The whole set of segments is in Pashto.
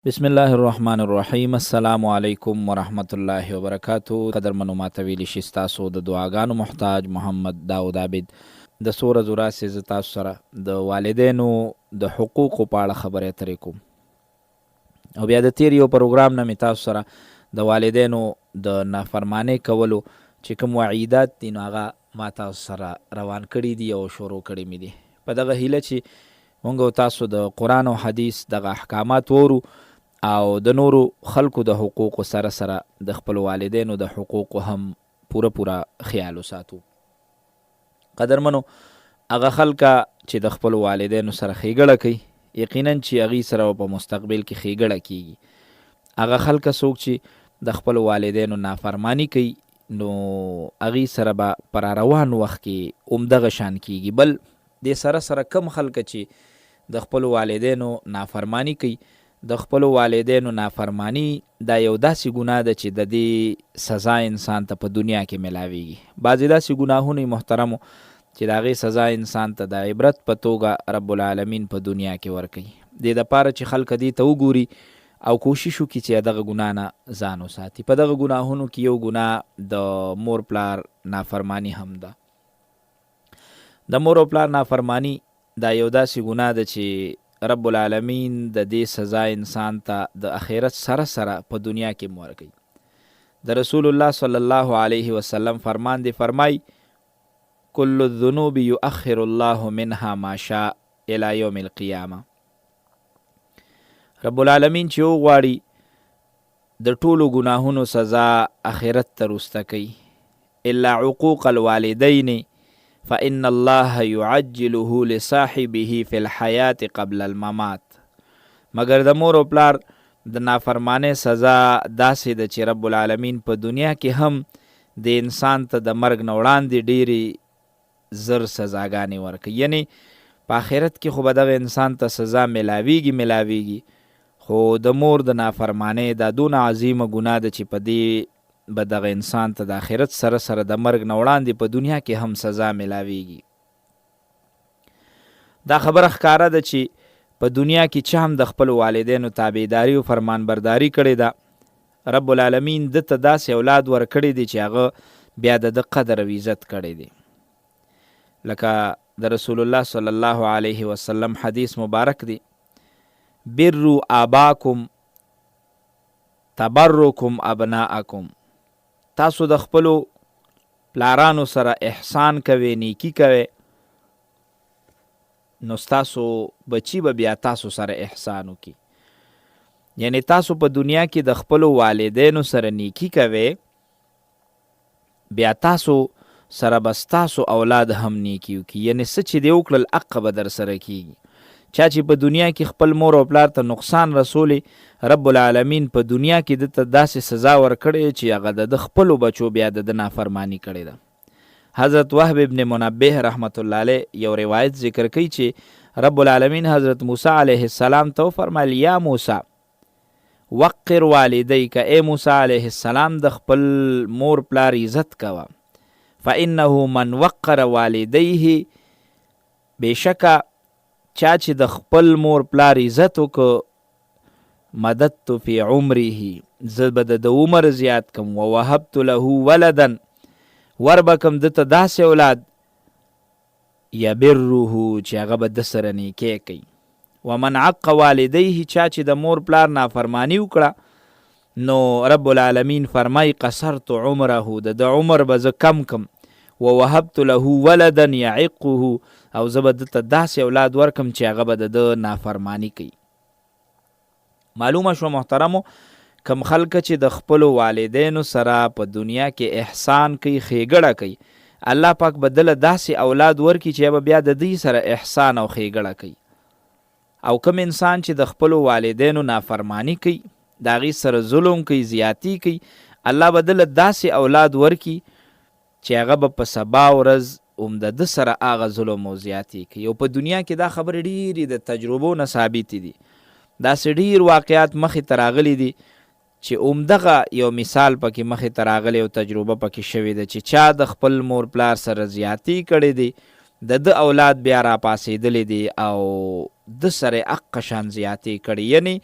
بسم الله الرحمن الرحیم. السلام علیکم ورحمت الله وبرکاتو. قدرمنو ماته ویلی شي ستاسو د دعاګانو محتاج محمد داود عابد د څو ورځو راسې زه تاسو سره د والدینو د حقوقو په اړه خبرې اترې کوم او بیا د تیر یو پروګرام نه مې تاسو سره د والدینو د نافرمانۍ کولو چې کوم وعیدات دي نو هغه ما تاسو سره روان کړي دي او شروع کړي مې دي په دغه هیله چې موږ تاسو د قرآن او حدیث دغه احکامات وورو او د نورو خلکو د حقوقو سره سره د خپل والدینو د حقوقو هم پوره خیال وساتو. قدرمنو هغه خلکه چې د خپل والدینو سره ښېګړه کوي یقینا چې هغوی سره په مستقبل کې ښېګړه کیږي. هغه خلکه څوک چې د خپل والدینو نافرمانی کوي نو هغوی سره به په روان وخت کې همدغه شان کیږي. بل دې سره سره کم خلکه چې د خپل والدینو نافرمانی کوي د خپل والدینو نافرمانی دا یو داسې ګناه ده چې د دې سزا انسان ته په دنیا کې ملاویږي. بعضې داسې ګناهونه محترمو چې د هغې سزا انسان ته د عبرت په توګه رب العالمین په دنیا کې ورکوي. دې دپاره چې خلک دې ته وګوري او کوشش وکړي چې دغه ګناه نه ځان وساتي. په دغه ګناهونو کې یو ګناه د مور پلار نافرمانی هم ده. د مور او پلار نافرمانی دا یو داسې ګناه ده چې رب العالمین د دې سزا انسان ته د آخرت سره سره په دنیا کې ورکوي. د رسول الله صلی الله علیه وسلم فرمان دی، فرمای کل الذنوب یؤخر الله منها ما شاء الی یوم القیامه. رب العالمین چې وغواړي د ټولو ګناهونو سزا آخرت ته رسته کوي الا عقوق الوالدین فإن الله يعجله لصاحبه في الحياة قبل الممات. مگر د مور او پلار د نافرمانۍ سزا داسې ده چې رب العالمین په دنیا کې هم د انسان ته د مرګ نه وړاندې ډېرې زر سزاګانې ورکوي. یعنی په آخرت کې خو به دغه انسان ته سزا ملاویږي خو د مور د نافرمانۍ دا دونه عظیمه ګناه ده چې په دې به دغه انسان ته د آخرت سره سره د مرګ نه وړاندې په دنیا کې هم سزا ملاویږي. دا خبره ښکاره ده چې په دنیا کې چې هم د خپل والدینو تابعداري او فرمانبرداري کړې ده رب العالمین ده ته داسې اولاد ورکړی دی چې هغه بیا د قدر او عزت کړی دی. لکه د رسول الله صلی الله علیه وسلم حدیث مبارک دی، بروا آباکم تبرکم ابناءکم. تاسو د خپلو پلارانو سره احسان کوئ، نیکی کوئ نو ستاسو بچی به بیا تاسو سره احسان وکړي. یعنی تاسو په دنیا کې د خپلو والدینو سره نیکی کوئ بیا تاسو سره به ستاسو اولاد هم نیکی وکړي. یعنی څه چې دې وکړل حق به در سره کیږي. چا چې په دنیا کې خپل مور او پلار ته نقصان رسولی رب العالمین په دنیا کې د ته داسې سزا ورکړی چې هغه د خپلو بچو بیا د نافرمانی کړې ده. حضرت وهب ابن منبه رحمت الله علیه یو روایت ذکر کوي چې رب العالمین حضرت موسی علیه السلام ته وفرمایل یا موسی وقر والدیک، ای موسی علیه السلام د خپل مور پلار عزت کوه. فانه من وقر والدیه، بېشکه چا چې د خپل مور پلار عزت وکړو مددت فی عمره، زه به د عمر زیات کم. ووهبت له ولدا، ور به کم ده ته داسې اولاد یبره چې هغه به د سره نیکۍ کوي. ومن عق والدیه، چا چې د مور پلار نافرمانی وکړه نو رب العالمین فرمای قصرت عمره، د عمر به زه کم کم. ووهبت له ولدا یعقه، او زه به دته داسې اولاد ورکم چې هغه به د نافرمانی کوي. معلومه شو محترمو، کم خلکه چې د خپلو والدینو سره په دنیا کې احسان کوي، ښېګړه کوي، الله پاک به دله داسې اولاد ورکي چې به بیا د دوی سره احسان او ښېګړه کوي. او کم انسان چې د خپلو والدینو نافرمانی کوي، د هغې سره ظلم کوي، زیاتی کوي، الله به دله داسې اولاد ورکي چې هغه به په سبا ورځ د سره هغه ظلم او زیاتی کوي. او په دنیا کې دا خبرې ډېرې د تجربو نه ثابتې دي. داسې ډېر واقعات مخې ته راغلي دي چې همدغه یو مثال پکې مخې ته راغلی او تجربه پکې شوې ده چې چا د خپل مور پلار سره زیاتی کړې دي، د اولاد بیا را پاسېدلی دي او د سره حق شان زیاتی کړي. یعنی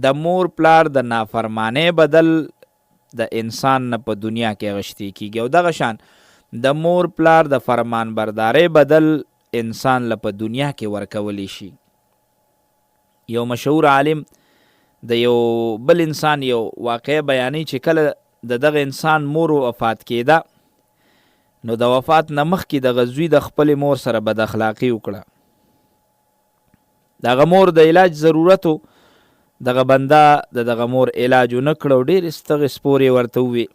د مور پلار د نافرمانۍ بدل د انسان نه په دنیا کې غشتي کیږي، او دغه شان د مور پلار د فرمان بردارۍ بدل انسان له په دنیا کې ورکولی شي. یو مشهور عالم د یو بل انسان یو واقعه بیانوي چې کله د دغه انسان مور وفات کېده، نو د وفات نه مخکې دغه زوی د خپلې مور سره بد اخلاقي وکړه. دغه مور د علاج ضرورت و، دغه بنده د دغه مور علاج ونه کړ او ډېرې ستغې سپورې ورته ووې.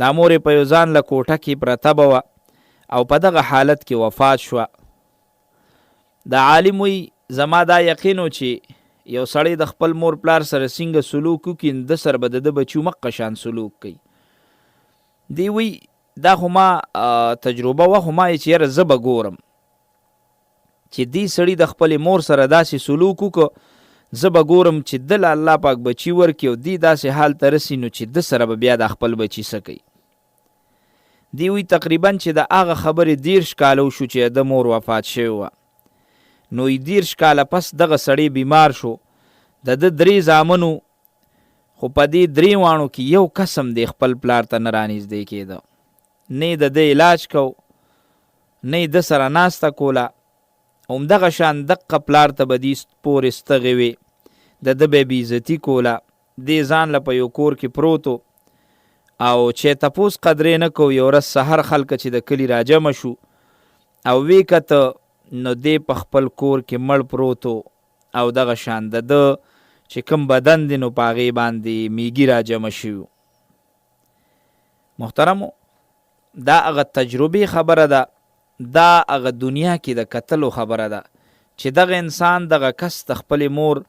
دا مور یې په یو ځان له کوټه کې پرته به وه او په دغه حالت کې وفات شوه. د عالم وی زما دا یقین و چې یو سړی د خپل مور پلار سره څنګه سلوک وکړي، د سره به د ده بچي مقه شان سلوک کوي. دی وی دا خو ما تجربه وه، خو ما یې چې یاره زه به ګورم چې دی سړي د خپلې مور سره داسې سلوک وکړو، زه به ګورم چې ده له الله پاک بچي ورکړي او دی داسې حال ته رسي نو چې ده سره به بیا د خپل بچي څه کوي. دی وی تقریبا چې د هغه خبرې 30 کاله وشو چې د مور وفات شوې وه، نو 30 کاله پس دغه سړی بیمار شو. د ده 3 زامنو، خو په دې 3 واڼو کې یو قسم دی خپل پلار ته نه رانږدې کېده، نه د ده علاج کو، نه د سره ناسته کوله. همدغه شان دقه پلار ته به دې پورې ستغې وې، د ده به یې بېعزتي کوله. دې ځان له په یو کور کې پروت و او چې تپوس قدرې نه کو. یو ورځ سحر خلکه چې د کلي راجمع شو او ویې کته، نو دی په خپل کور کې مړ پروت و او دغه شان د ده چې کوم بدن دی نو په هغې باندې میږي راجمع شوي. محترمو، دا هغه تجربې خبره ده، دا هغه دنیا کې د کتلو خبره ده چې دغه انسان دغه کس د خپلې مور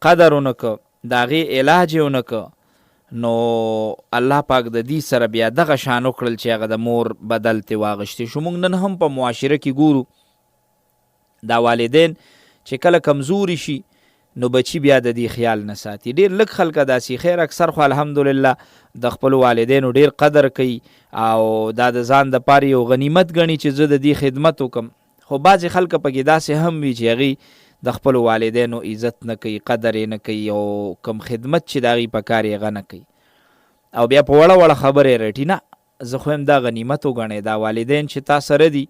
قدر ونه که، د هغې علاج یې ونه که، نو الله پاک د دې سره بیا دغه شان وکړل چې هغه د مور بدل ترې واغشتی شو. موږ نن هم په معاشره کې ګورو دا والدین چې کله کمزوري شي نو بچی بیا د دې خیال نه ساتي. ډېر لږ خلکه داسې، خیر اکثر خو الحمدلله د خپلو والدینو ډېر قدر کوي او دا د ځان دپاره یو غنیمت ګڼي چې زه د دې خدمت وکم. خو بعضې خلکه پکې داسې هم وي چې هغې د خپلو والدینو عزت نه کوي، قدر یې نه کوي او کم خدمت چې د هغې په کار یې هغه نه کوي او بیا په وړه وړه خبرې رټي. نه، زه خو یم دا غنیمت وګڼئ. دا والدین چې تا سره دي،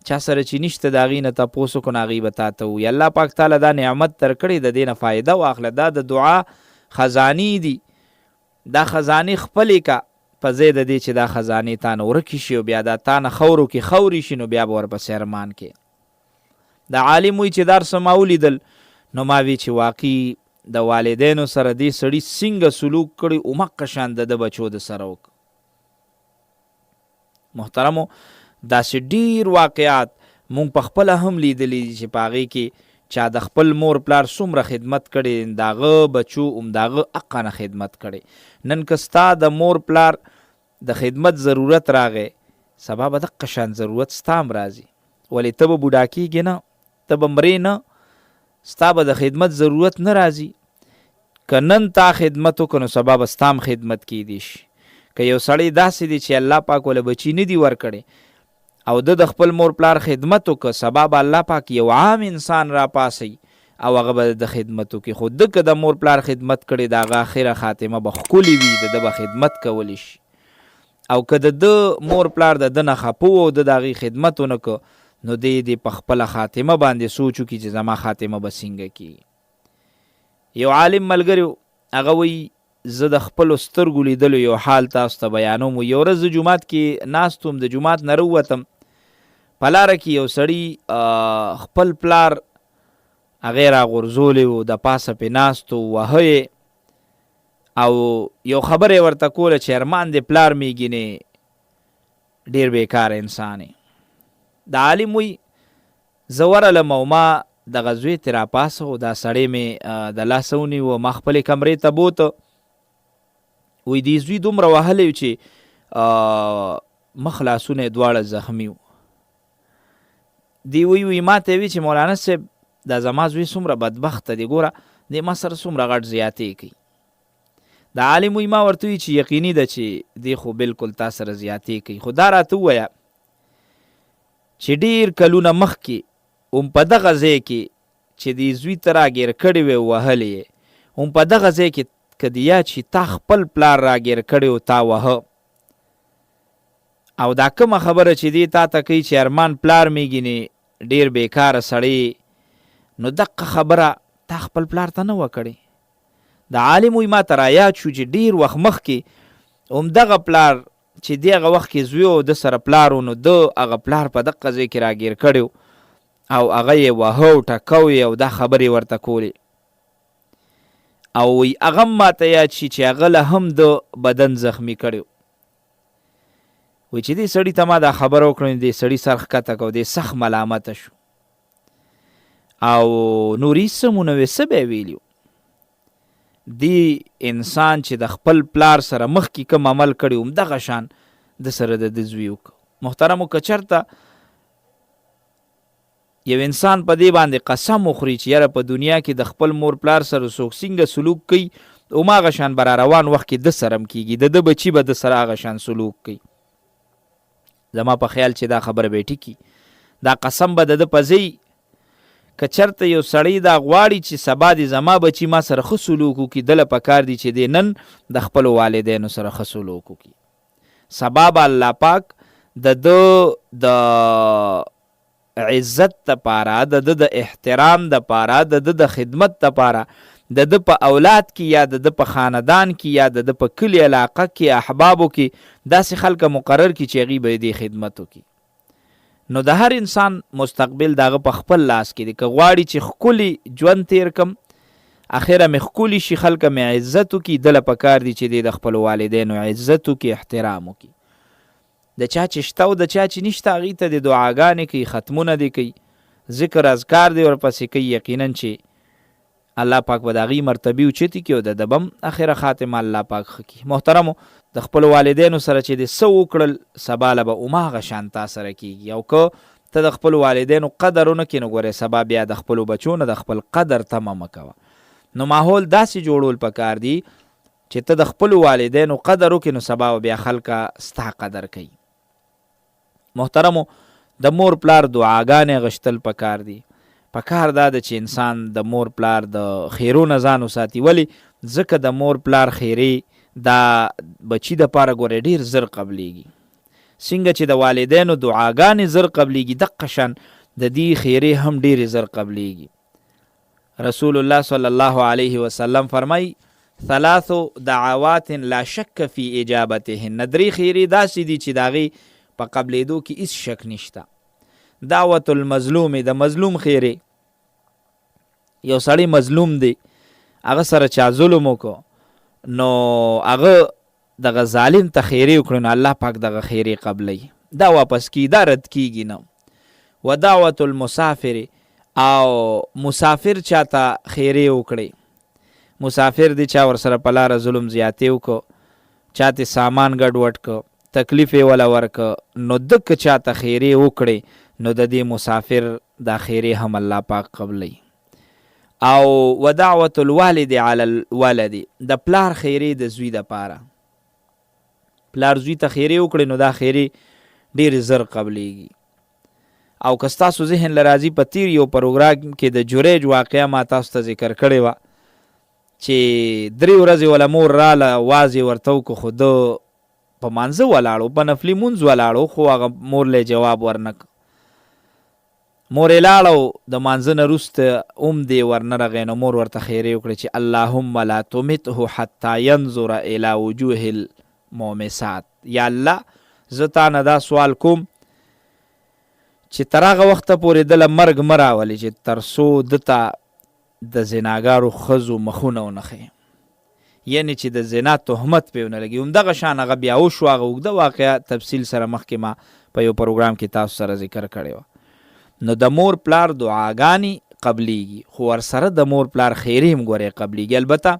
چا سره چې نشته د هغې نه تپوس وکړو، نو هغې به تا ته ووایي. الله پاک تعالی دا نعمت درکړی، د دې نه فایده واخله. دا د دعا خزانې دي، دا خزانې خپلې که په ځای د دې چې دا خزانې تا نه ورکې شي او بیا دا تا نه خورو کې خورې شي، نو بیا به ورپسې ارمان کې. د عالم وایي چې دا څه ما ولیدل، نو ما وی چې واقعي د والدینو سره دې سړي څنګه سلوک کړی، همقه شان د ده بچو د سره وکړه. محترمو، داسې ډیر واقعات مونږ په خپله هم لیدلی چې په هغې کې چا د خپل مور پلار څومره خدمت کړی، د هغه بچو هم د هغه حقه نه خدمت کړی. نن که ستا د مور پلار د خدمت ضرورت راغی، سبا به دقه شان ضرورت ستا هم راځي. ولې ته به بوډا کېږې نه، ته به مرې نه، ستا به د خدمت ضرورت نه راځي. که نن تا خدمت وکړو نو سبا به ستا هم خدمت کیدی شي. که یو سړی داسې دی چې الله پاک وله بچي نه دي ورکړی او د خپل مور پلار خدمت وکړه، سبا به الله پاک یو عام انسان را پاسی او هغه به د خدمت وکړي. خو ده که د مور پلار خدمت کړي، د هغه آخره خاتمه به ښکلې وي، د ده به خدمت کولی شي. او که د ده مور پلار د ده نه خفه و او د هغې خدمت ونه که، نو دی دې په خپله خاتمه باندې سوچ وکړي چې زما خاتمه به څنګه کېږي. یو عالم ملګری هغه وایي زه د خپلو سترګو لیدلو یو حال تاسو ته بیانوم. یو ورځ زه جومات کې ناست وم، د جومات نه راووتم، په لاره کې یو سړي خپل پلار هغې راغورځولی و، د پاسه پې ناست و، وهه او یو خبره یې ورته کوله چې ارمان دې پلار میږینې، ډېر بېکاره انسان یې. د عالم وی زه ورغلم او ما دغه زوی ترې راپاسه و، دا سړی مې د لاسه ونیو، ما خپلې کمرې ته بوته. وی دې زوی دومره وهلی و چې مخ لاسونه یې دواړه زخمي و. دی وی ما ته وی چې مولانا صاحب دا زما زوی څومره بدبخته دی، ګوره دی ما سره څومره غټ زیاتې کوي. د عالم وی ما ورته وی چې یقیني ده چې دی خو بلکل تا سره زیاتې کوي، خو دا راته ووایه چې ډېر کلونه مخکې هم په دغه ځای کې چې دې زوی ته راګیر کړی وی وهلی یې، هم په دغه ځای کې که دې یاد شي تا خپل پلار راګیر کړی و تا وهه او دا کومه خبره چې دی تا ته کوي چې ارمان پلار میږي ډېر بیکاره سړی نو دقه خبره تا خپل پلار ته نه وه کړې د عالم وایي ما ته رایاد شو چې ډېر وخت مخکې همدغه پلار چې دی هغه وخت کې زوی و د سره پلار و نو ده هغه پلار په دقه ځای کې راګیر کړی او هغه یې وهه او ټکو یې او دا خبرې ورته کولې او وی هغه ما ته یاد شي چې هغه له هم د بدن زخمی کړی وی چې دې سړي ته ما دا خبره وکړه دې سړي سر ښکته کو دې سخت ملامته شو او نورې څه مو نه وې څه به یې ویلي دی انسان چې د خپل پلار سره مخکې کوم عمل کړی همدغه شان د سره د زوی وکړه محترمو که چېرته یو انسان په دې باندې قسم وخوري چې یاره په دنیا کې د خپل مور پلار سره څوک څنګه سلوک کوي هماغه شان به را روان وخت کې د سره هم کېږي د بچي به د سره هغه شان سلوک کوي زما په خیال چې دا خبره به ټیکي دا قسم به د په ځای که چېرته یو سړی دا غواړي چې سبا د زما بچي ما سره ښه سلوک وکړي دله پکار دي چې دی نن د خپلو والدینو سره ښه سلوک وکړي سبا به الله پاک د عزت دپاره د احترام دپاره د خدمت دپاره د په اولاد کې یا د په خاندان کې یا د په کلي علاقه کې احبابو کې داسې خلکه مقرر کړي چې هغوی به یې دې خدمت وکړي نو د هر انسان مستقبل دغه په خپل لاس کې دی که غواړي چې ښکلي ژوند تیر کم اخره مې ښکلي شي خلکه مې عزت وکړي دله پکار دي چې دی د خپلو والدینو عزت وکړي احترام وکړي د چا چې شته او د چا چې نشته هغې ته د دعاګانې کوي ختمونه دې کوي ذکر اذکار دې ورپسې کوي یقینا چې الله پاک به د هغې مرتبې اوچتې کړي او د بم اخره خاتمه الله پاک ښه کړي محترمو د خپلو والدینو سره چې د څه وکړل سبا له به هماغه شان تا سره کېږي او که ته د خپلو والدینو قدر ونه کړې نو ګورې سبا بیا د خپلو بچو نه د خپل قدر تمه مه کوه نو ماحول داسې جوړول پکار دي چې ته د خپلو والدینو قدر وکړې نو سبا بیا خلکه ستا قدر کوي محترمو د مور پلار دعاګانې غشتل پکار دي پکار دا ده چې انسان د مور پلار د خیرو نه ځان وساتي ولې ځکه د مور پلار خیرې دا بچي دپاره ګوره ډېر زر قبلیږي څنګه چې د والدینو دعاګانې زر قبلیږي دقه شان د دې خیرې هم ډېرې زر قبلیږي رسول الله صلی الله علیه وسلم فرمایي 3 دعوات لا شک فی اجابتهن 3 خیرې داسې دي چې د هغې په قبلېدو کې هیڅ شک نشته دعوت المظلوم د مظلوم خیرې یو سړی مظلوم دی هغه سره چا ظلم وکړو نو هغه دغه ظالم ته خیرې وکړو نو الله پاک دغه خیرې قبلی دا واپس کی دا رد کیږي نه و دعوت المسافر او مسافر چاته خیرې وکړي مسافر دی چا ورسره په لاره ظلم زیاتې وکړو چاته سامان ګډوډ کړ تکلیف یې وله ورکړه نو دکه چاته خیرې وکړي نو د دې مسافر دا خیرې هم الله پاک قبلی او ودعوت الوالد علی الولد د پلار خیرې د زوی دپاره پلار زوی ته خیرې وکړي نو دا خیرې ډېر زر قبلیږي او که ستاسو ذهن له راځي په تیر یو پروګرام کې د جریج واقعه ما تاسو ته ذکر کړې وه چې 3 ورځې وله مور راله وازې ورته وکړو خو ده په مانځه ولاړو په نفلي مونځ ولاړو خو هغه مور له جواب ورنک مور یې لاړو د مانځه نه وروسته دې ورنه رغی نو مور ورته خیرې وکړې چې اللهم لا تمته حتی ینظر الی وجوه المومسات یا الله زه تا نه دا سوال کوم چې تر هغه وخته پورې دله مرګ مه راولي چې تر څو ده ته د زناګارو ښځو مخونه ونښیي یعنی چې د زنا تهمت پې ونه لګي همدغه شان هغه بیا وشو هغه اوږده واقعه تفصیل سره مخکې ما په یو پروګرام کې تاسو سره ذکر کړی وه نو د مور پلار دعاګانې قبلیږي خو ورسره د مور پلار خیرې هم ګورې قبلیږي البته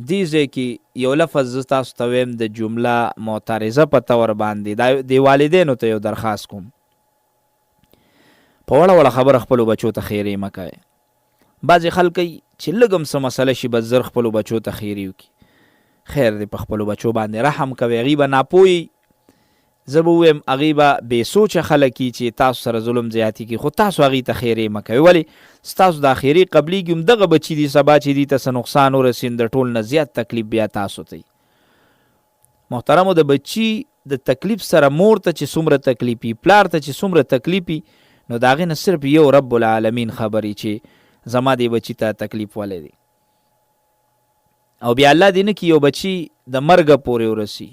دې ځای کې یو لفظ زه تاسو ته ویم د جمله معترضه په طور باندې د والدینو ته یو درخواست کوم په وړه وړه خبره خپلو بچو ته خیرې مه کوئ بعضې خلک چې لږ هم څه مسله شي بس زر خپلو بچو ته خیرې وکړي خیر دی په خپلو بچو باندې رحم کوئ هغوی به ناپوهي زه به ووایم هغې به بې سوچه خلک کي چې تاسو سره ظلم زیاتي کړي، خو تاسو هغې ته خیرې مه کوئ. ولې ستاسو دا خیرې قبلیږي هم دغه بچي دي سبا چې دي ته څه نقصان ورسي د ټول نه زیات تکلیف بیا تاسو ته. محترمو د بچي د تکلیف سره مور ته چې څومره تکلیفي، پلار ته چې څومره تکلیفي، نو د هغې نه صرف یو رب العالمین خبري چې زما دې بچي ته تکلیف ولې دی. او بیا الله دې نه کي یو بچي د مرګه پورې ورسي،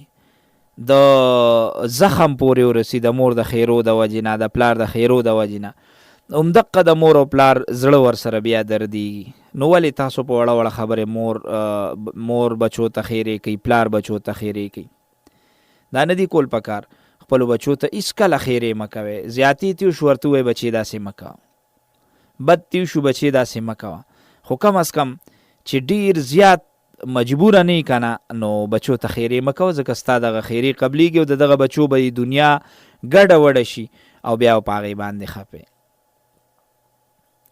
د زخم پورې ورسي، د مور د خیرو د وجې نه، د پلار د خیرو د وجې نه، همدقه د مور او پلار زړه ورسره بیا دردېږي. نو ولې تاسو په وړه وړه خبرې مور بچو ته خیرې کوي، پلار بچو ته خیرې کوي؟ دا نه دي کول پکار. خپلو بچو ته هېڅکله خیرې مه کوئ. زیاتې تیو شو ورته ووایئ بچې داسې مه کوه، بد تیو شو بچې داسې مه کوه. خو کم از کم چې ډېر زیات مجبوره نه که نه، نو بچو ته خیرې مه کوه، ځکه ستا دغه خیرې قبلیږي او د دغه بچو به دنیا ګډه وډه شي او بیا په هغې باندې خفې.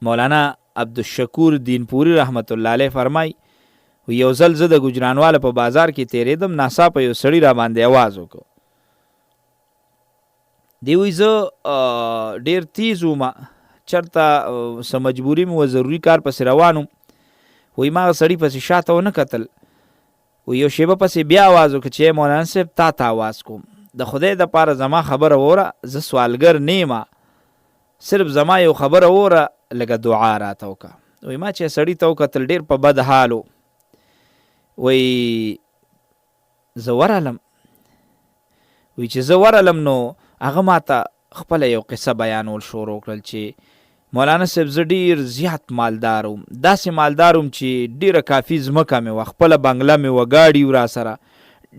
مولانا عبدالشکور دینپوري رحمت الله علیه فرمای یو ځل زه د ګجرانواله په بازار کې تېرېدم، ناڅاپه یو سړي را باندې اواز وکړ. دی وایي زه ډېر تیز وم، چېرته څه مجبوري مې و، ضروري کار پسې روان وم. وایي ما هغه سړي پسې شاته ونه کتل. وایي یو شیبه پسې بیا اواز وکړ چې مولانا صاحب تا ته اواز کوم، د خدای دپاره زما خبره وره، زه سوالګر نه یم، صرف زما یو خبره وره، لږه دعا راته وکړه. وایي ما چې سړي ته وکتل ډېر په بد حال و. وایي زه ورغلم. وایي چې زه ورغلم نو هغه ما ته خپله یو قصه بیانول شروع کړل چې مولانا صاحب زه ډېر زیات مالدار وم، داسې مالدار وم چې ډېره کافي ځمکه مې وه، خپله بنګله مې وه، ګاډي و را سره،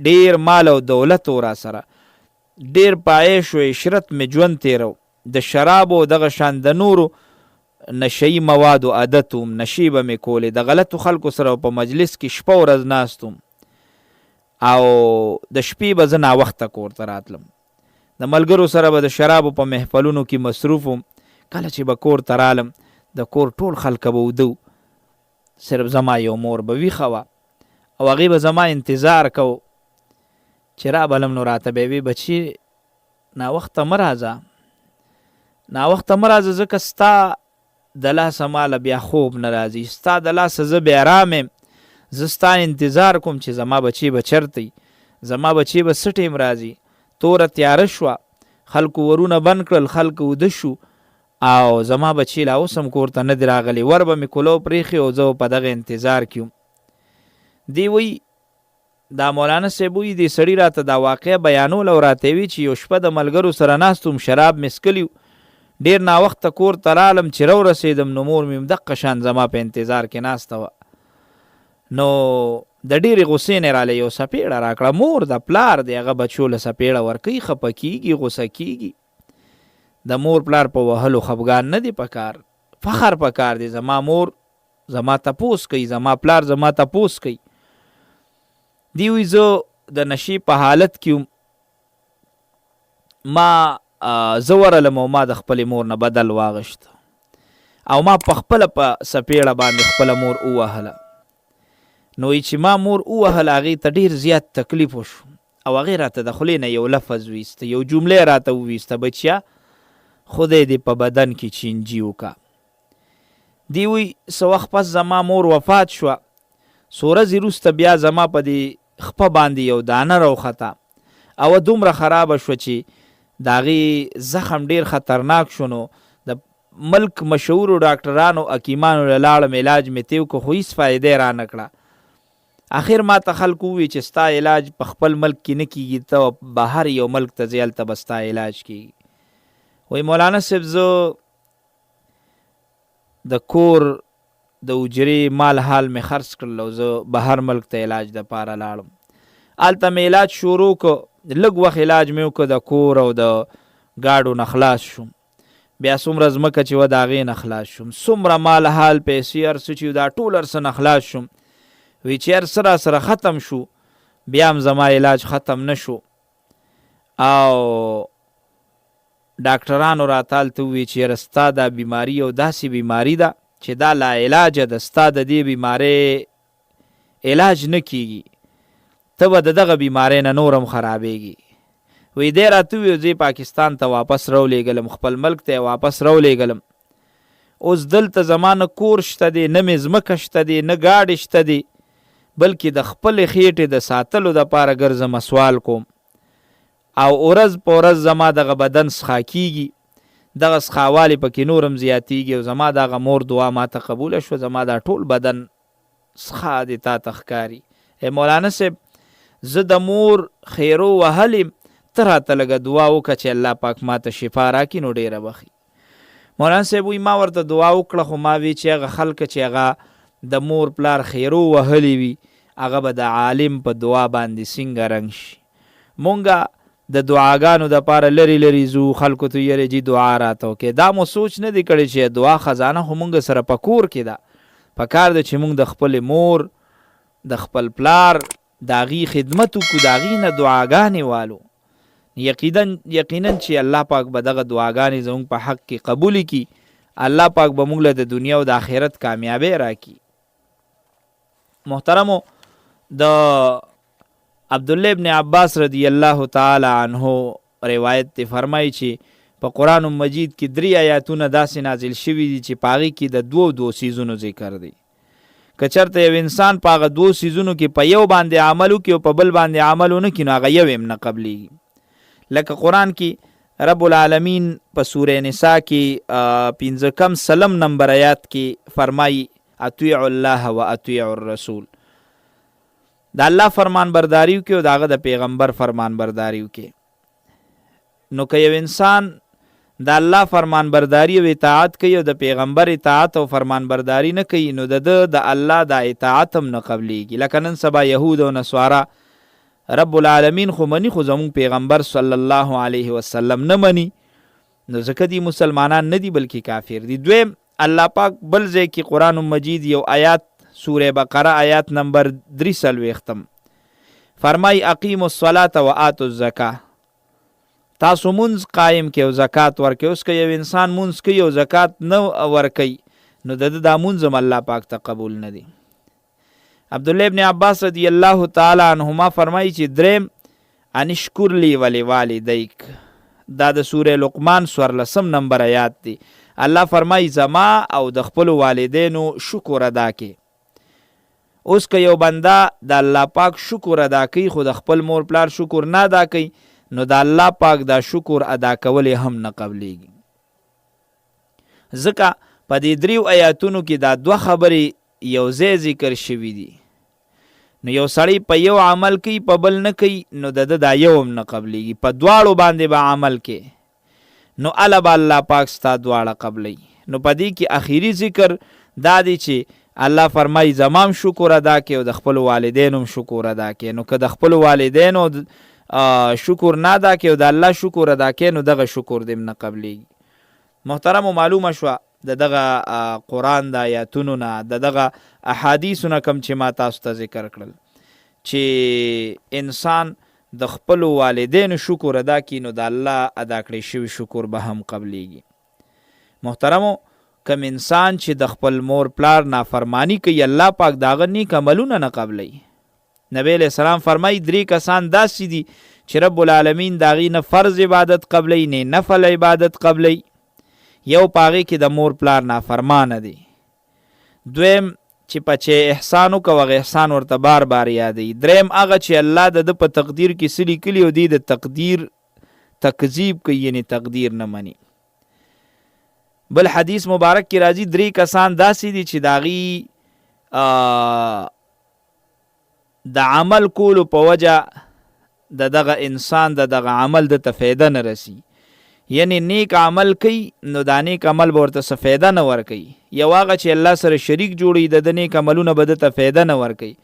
ډېر مال او دولت و را سره، ډېر په عیش و عشرت مې ژوند تېرو، د شرابو دغه شان د نورو نشهیي موادو عادت وم، نشې به مې کولې، د غلطو خلکو سره په مجلس کې شپه ورځ ناست وم او د شپې به زه ناوخته کور ته راتلم. د ملګرو سره به د شرابو په محفلونو کې مصروف وم. کله چې به کور ته رالم د کور ټول خلکه به وده، صرف زما یو مور به ویښه وه او هغې به زما انتظار کو چې رابلم. نو راته به یې وی بچي ناوخته مه راځه، ناوخته مه راځه، ځکه ستا د لاسه ماله بیا خوب نه راځي، ستا د لاسه زه بې ارام یم، زه ستا انتظار کوم چې زما بچی به چېرته وي، زما بچی به څه ټیم راځي. توره تیاره شوه، خلکو ورونه بند کړل، خلکو وده شو او زما بچی لا اوس هم کور ته نه دی راغلی، ور به مې کولو پرېښي او زه په دغه انتظار کې وم. دی وایي دا مولانا صاحب وایي دې سړي راته دا واقعه بیانول او راته وی چې یو شپه د ملګرو سره ناست وم، شراب مې څښلي، ډېر ناوخته کور ته رالم، چې راورسېدم نو مور مې دقه شان زما په انتظار کې ناسته وه. نو د ډېرې غوسې نه راله یو څپېړه راکړه. مور د پلار دی هغه بچو له څپېړه ورکوي، خفه کېږي، غوسه کېږي. د مور پلار په وهلو خفګان نه دی پکار، فخر پکار دی. زما مور زما تپوس کوي، زما پلار زما تپوس کوي. دی وایي زه د نشې په حالت کې ما زه ورغلم او ما د خپلې مور نه بدل واغشت او ما په خپله په څپېړه باندې خپله مور ووهله. نو چې ما مور ووهله هغې ته ډېر زیات تکلیف وشو او هغې راته د خولې نه یو لفظ ویسته، یو جمله راته وویسته، بچیا خدای دې په بدن کې چینجي وکړه. دی وایي څه وخت پس زما مور وفات شوه، څو ورځې وروسته بیا زما په دې خپه باندې یو دانه راوخته او دومره خرابه شوه چې د هغې زخم ډېر خطرناک شو. نو د ملک مشهورو ډاکټرانو حکیمانو له لاړم، علاج مې تېو که خو هېڅ فایده یې رانه کړه. آخر ما ته خلکو ووایي چې ستا علاج په خپل ملک کې نه کېږي، ته بهر یو ملک ته ځې، هلته به ستا علاج کېږي. وایي مولانا صاحب زه د کور د اجرې مال حال مې خرڅ کړل او زه بهر ملک ته علاج دپاره لاړم. هلته مې علاج شروع کړ، لږ وخت علاج مې وکړ، د کور او د ګاډو نه خلاص شوم. بیا څومره ځمکه چې وه د هغې نه خلاص شوم، څومره مال حال پیسې هر څه چې دا ټول هر څه نه خلاص شوم. وی چې هر څه را سره ختم شو، بیا هم زما علاج ختم نه شو او ډاکټرانو راته هلته ووایي چې یاره ستا دا بیماري یو داسې بیماري ده چې دا لا علاجه ده، ستا د دې بیمارۍ علاج نه کیږي، ته به د دغه بیمارۍ نه نور هم خرابېږي. وی دی راته وویل زه پاکستان ته واپس راولېږلم، خپل ملک ته واپس راولېږلم. اوس دلته زما نه کور شته دی، نه مې ځمکه شته دی، نه ګاډې شته دی، بلکې د خپلې خېټې د ساتلو دپاره ګرځم سوال کوم، او ورځ په ورځ زما دغه بدن سخا کېږي، دغه سخاوالی پکې نورم زیاتېږي، او زما دغه مور دعا ما ته قبوله شوه، زما دا ټول بدن سخا دی تا ته ښکاري. مولانا صاحب زه د مور خیرو وهل یم، ته راته لږه دعا وکړه چې الله پاک ما ته شفا راکړي نو ډېره بخي. مولانا صاحب وایي ما ورته دعا وکړه، خو ما وی چې هغه خلکه چې هغه د مور پلار خیرو وهلی وي هغه به د عالم په دعا باندې څنګه رنګ شي. مونږه د دعاګانو دپاره لرې لرې ځو، خلکو ته یې جي دعا راته وکړې. دا مو سوچ نه دی کړی چې دعا خزانه خو مونږ سره په کور کې ده. پکار ده چې مونږ د خپلې مور د خپل پلار د هغې خدمت وکړو، د هغې نه دعاګانې والو. یقینا چې الله پاک به دغه دعاګانې زموږ په حق کې قبول کړي. الله پاک به موږ له د دنیا او د آخرت کامیابی راکړي. محترمو، د عبدالله ابن عباس رضی الله تعالی عنه روایت تی فرمایي چې په قرآن مجید کې 3 آیاتونه داسې نازل شوي دي چې په هغې کې د 2 څیزونو ذکر دی. که چېرته یو انسان په هغه 2 څیزونو کې په یو باندې عمل وکړي او په بل باندې عمل ونه کړي نو هغه یو هم نه قبلیږي. لکه قرآن کې رب العالمین په سوره نساء کې 15 نمبر آیات کې فرمایي اطیعوا الله و اطیعوا الرسول، د الله فرمان برداری وکړي او د هغه د پیغمبر فرمان برداری وکړي. نو که یو انسان د الله فرمان برداری او اطاعت کوي او د پیغمبر اطاعت او فرمان برداری نه کوي نو د الله د اطاعت هم نه قبلیږي. لکه نن سبا یهود او نصارا رب العالمین خو مني، خو زمون پیغمبر صلی الله علیه وسلم نه مني، نو ځکه دی مسلمانان نه دي بلکې کافر دي. دویم الله پاک بل ځای کې قرآن مجید یو آیات سوره بقره آیات نمبر 43 فرمای اقیموا الصلاة و آتوا الزکاة، تاسو منځ قایم کې او زکات ورکوي. اوس که یو انسان منځ کوي او زکات نه ورکوي نو د دا منځ هم الله پاک ته قبول نه دی. عبدالله ابن عباس رضی الله تعالی عنهما فرمایي چې دریم انشکر لی ولی والدیک، دا د سوره لقمان 14 نمبر آیات دی. الله فرمایي زما او د خپل والدینو شکر ادا کې. اوس که یو بنده د الله پاک شکر ادا کوي خو د خپل مور پلار شکر نه ادا کوي نو د الله پاک دا شکر ادا کول هم نه قبلیږي. ځکه په دې 3 آیاتونو کې دا 2 خبرې یو ځای ذکر شوي دي. نو یو سړی په یو عمل کوي په بل نه کوي نو د دا یو هم نه قبلیږي. په دواړو باندې به عمل کوي نو الله به الله پاک ستا دواړه قبلی. نو په دې کې اخیری ذکر دا دی چې الله فرمایي زمام شکر ادا کوي او د خپل والدینو شکر ادا کوي. نو که د خپل والدینو شکر نه ادا کوي او د الله شکر ادا کوي نو دغه شکر دې نه قبلیږي. محترمو، معلومه شوه د دغه قرآن د آیاتونو نه د دغه احادیثو نه کم چې ما تاسو ته ذکر کړل چې انسان د خپل والدینو شکر ادا کړي نو د الله ادا کړی شوی شکر به هم قبلیږي. محترمو، کم انسان چې د خپل مور پلار نافرمانی کوي الله پاک د هغه نیک عملونه نه قبلی. نبی علیہ السلام فرمایي 3 کسان داسې دي چې رب العالمین د هغې نه فرض عبادت قبلی نه نفل عبادت قبلی. یو په هغې کې د مور پلار نافرمانه دی، دویم چې په چې احسان وکړو هغه احسان ورته بار بار یادوي، دریم هغه چې الله د ده په تقدیر کې څه لیکلي او دی د تقدیر تکذیب کوي یعنی تقدیر نه مني. بل حدیث مبارک کې راځي 3 کسان داسې دي چې د هغې د عمل کولو په وجه د دغه انسان د دغه عمل د ته فایده نه رسي. یعنی نیک عمل کوي نو دا نیک عمل به ورته څه فایده نه ورکوي. یو هغه چې الله سره شریک جوړوي د نیک عملونه به ده ته فایده نه ورکوي.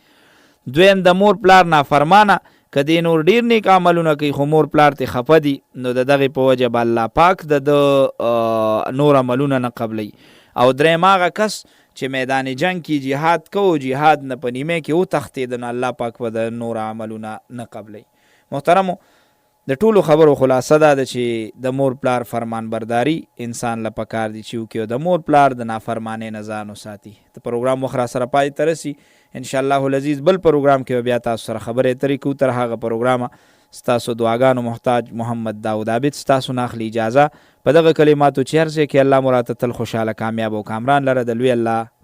دویم د مور پلار نافرمانه که دی نور ډیر نیک عملونه کوي خو مور پلار ته خفه دي نو د دغې په وجه به الله پاک د نور عملونه نه قبلی. او دریم هغه کس چې میدان جنگ کې جهاد کو جهاد نه په نیمه کې وتښتېد نو الله پاک به د نور عملونه نه قبلی. محترمو، د ټولو خبرو خلاصه ده چې د مور پلار فرمان برداری انسان له پکار دي چې وکړي او د مور پلار د نافرمانۍ نه ځان وساتي. د پروګرام وخت را سره پای ته رسي. انشاءالله العزیز بل پروګرام کې بیا تاسو سره خبرې اترې کوو. تر هغه پروګرامه ستاسو دعاګانو محتاج محمد داود عابد ستاسو نه اخلي اجازه په دغه کلماتو چې هر ځای کې الله مو راته تل خوشحاله کامیاب او کامران لره د لوی الله